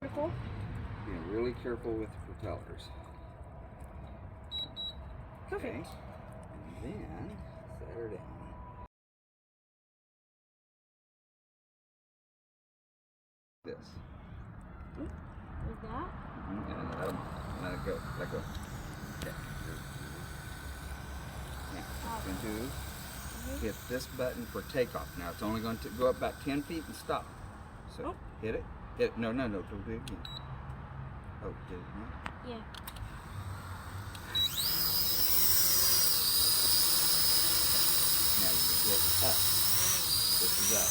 Careful. Being really careful with the propellers. Perfect. Okay. And then set her down. This. Like that? And let it go. Let go. Okay. Now, what you're going to do, hit this button for takeoff. Now, it's only going to go up about 10 feet and stop. So, hit it. Hit it. No, don't do it again. Oh, did it not? Yeah. Now, you hit up. This is up.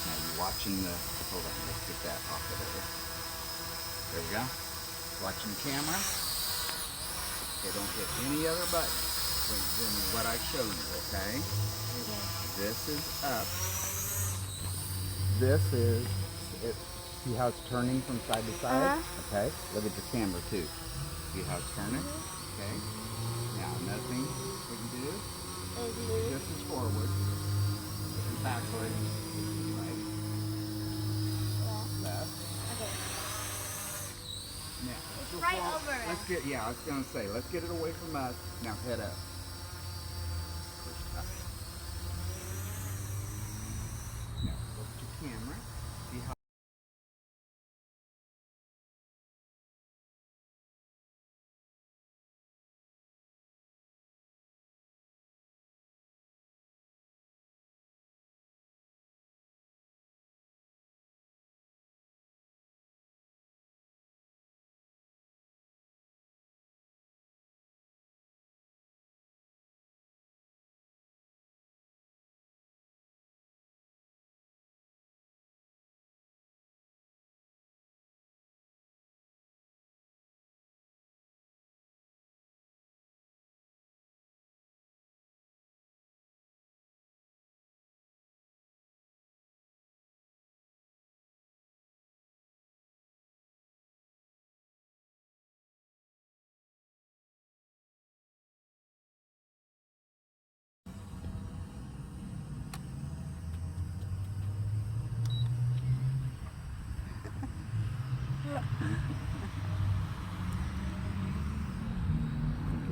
Now, you're watching the... Hold on, let's get that off of there. There we go. Watching the camera. Okay, don't hit any other button than what I showed you, okay? Okay. This is up. This is, see how it's turning from side to side? Okay, look at the camera too. See how it's turning? Okay. Now, another thing we can do, this is forward, and backward, right, left. Okay. Now, let's go Right forward. over us. Let's get, yeah, I was going to say, let's get it away from us. Now, head up. Push up. Now, look at your camera. See how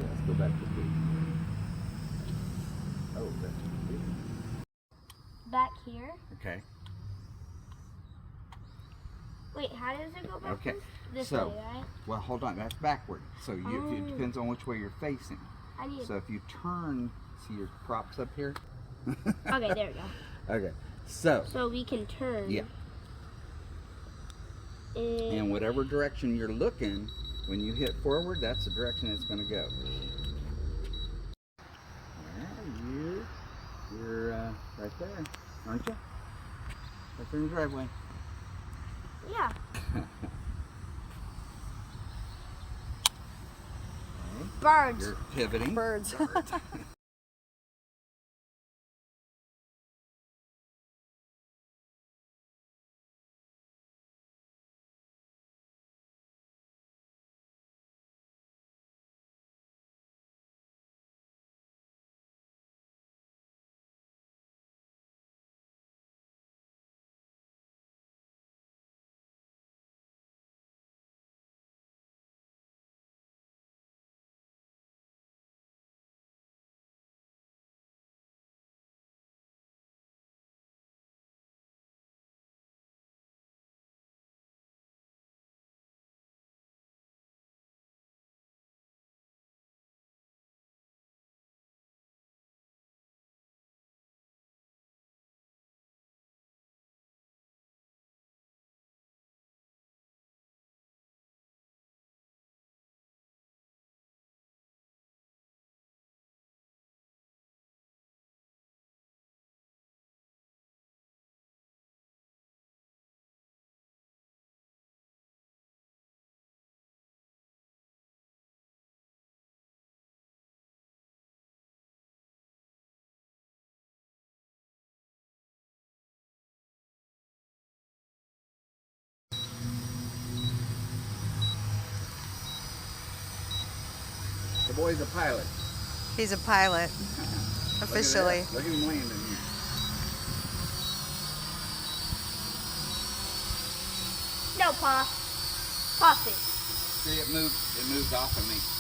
let's go back to the beat. Oh, that's the beat. Back here? Okay. Wait, how does it go back? Okay. This So, way, right? well, hold on. That's backward. So it depends on which way you're facing. I need So if you turn, see your props up here? Okay, there we go. Okay. So we can turn. yeah. In whatever direction you're looking, when you hit forward, that's the direction it's going to go. Well, you're right there, aren't you? Right there in the driveway. Yeah. Birds. You're pivoting. Birds. The boy's a pilot. He's a pilot, officially. Look at him landing here. go, Pa. Pause it. See, it moved off of me.